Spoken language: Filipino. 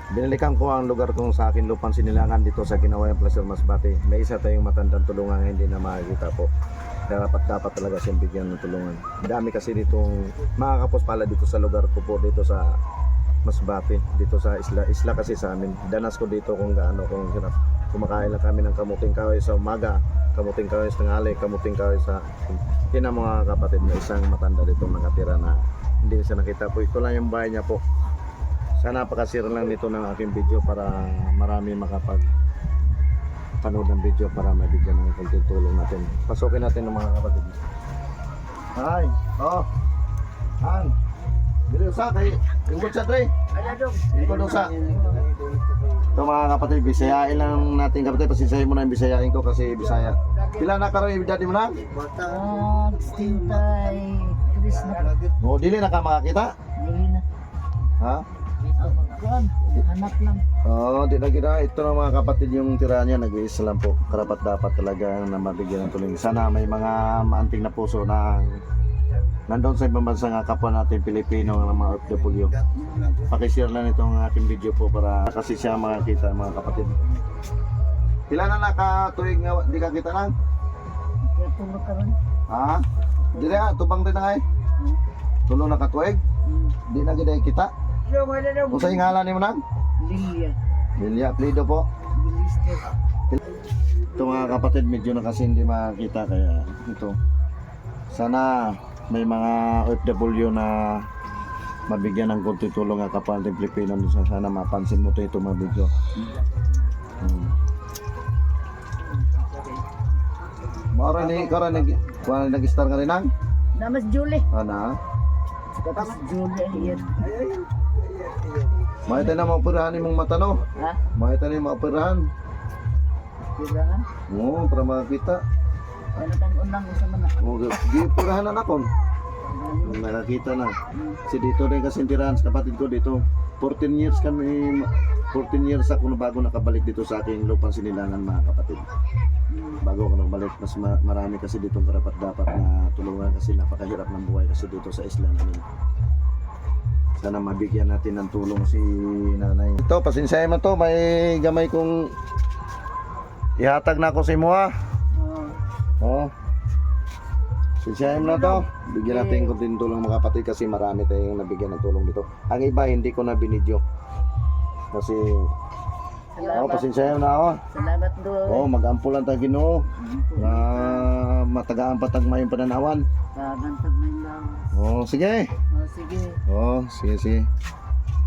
Binalikan ko ang lugar kung sa akin lupang sinilangan dito sa Ginawayan Placer Masbate. May isa tayong matandang tulungan hindi na makikita po. Dapat talaga siyang bigyan ng tulungan. Dami kasi ditong mga kapuspala dito sa lugar ko po, dito sa Masbate, dito sa isla kasi sa amin. Danas ko dito kung gaano kung hirap. Kumakain lang kami ng kamuting kahoy sa umaga, kamuting kahoy sa tanghali, kamuting kahoy sa... Yan ang mga kapatid na isang matanda dito nakatira na hindi siya nakita po. Ito lang yung bahay niya po. Sana pakasira lang nito ng aking video para marami makapag panood ng video para mabigyan ng konting tulong natin. Pasukin natin ng mga kapatid. Hi! Oh! Han! Dito sa kay Ingod sa tre. Ingod sa. Ito mga kapatid, bisayain lang natin kapatid. Pasisayin mo na yung bisayain ko kasi bisaya. Pila na karoon yung edad mo na? Tintay Chris na. O, dili na ka makakita? Dili na. Ha? Anak lang. Oo, di na kita. Ito na mga kapatid yung tira niya. Nag-iisa lang po. Karapat dapat talaga na mabigyan ng tulong. Sana may mga maanting na puso na nandun sa ibang bansa nga kapwa natin Pilipino ng mga OFW. Pakishare lang itong aking video po para kasi siya makakita mga kapatid. Pila na nakatuig nga di ka kita lang? Kaya tulog ka rin. Ha? Di na, tubang din na ngay. Tulo na katuig? Di na gina kita. Kung sa ngalan ni mo nang? Lilia. Lilia, plido po. Bilister. Ito mga kapatid, medyo na kasi hindi makita kaya ito. Sana may mga OFW na mabigyan ng konting tulong ang kapwa natin Pilipino. Sana mapansin mo ito mga video. Mara ni ikaw rin nag-star ka rin ang? Namas Julie. Ana? Kapas Julie yan. May tayo na maoperahan yung mata no? Ha? May tayo na maoperahan. Kailangan? Oo, para makakita. Ano kang unang usama na? Gioperahan na nakon. Nakakita na. Kasi dito rin kasi tirahan sa kapatid ko dito. 14 years kami, 14 years ako na bago nakabalik dito sa aking lupang sinilangan mga kapatid. Bago ako nakabalik, mas marami kasi ditong karapat dapat na tulungan kasi napakahirap ng buhay kasi dito sa isla namin. Sana mabigyan natin ng tulong si nanay. Ito, pasensyahin mo to, may gamay kong ihatag na ako sa imo ha. Oh. Pasensyahin mo na to. Bigyan natin konting tulong mga kapatid kasi marami tayong nabigyan ng tulong dito. Ang iba hindi ko na binidyo. Kasi pasensyahin mo na ako. Salamat doon. Mag-ampulan tayo Ginoo na matagaan patag mayong pananawan. Pagantag na yung lawas. Sige. Sige. Sige.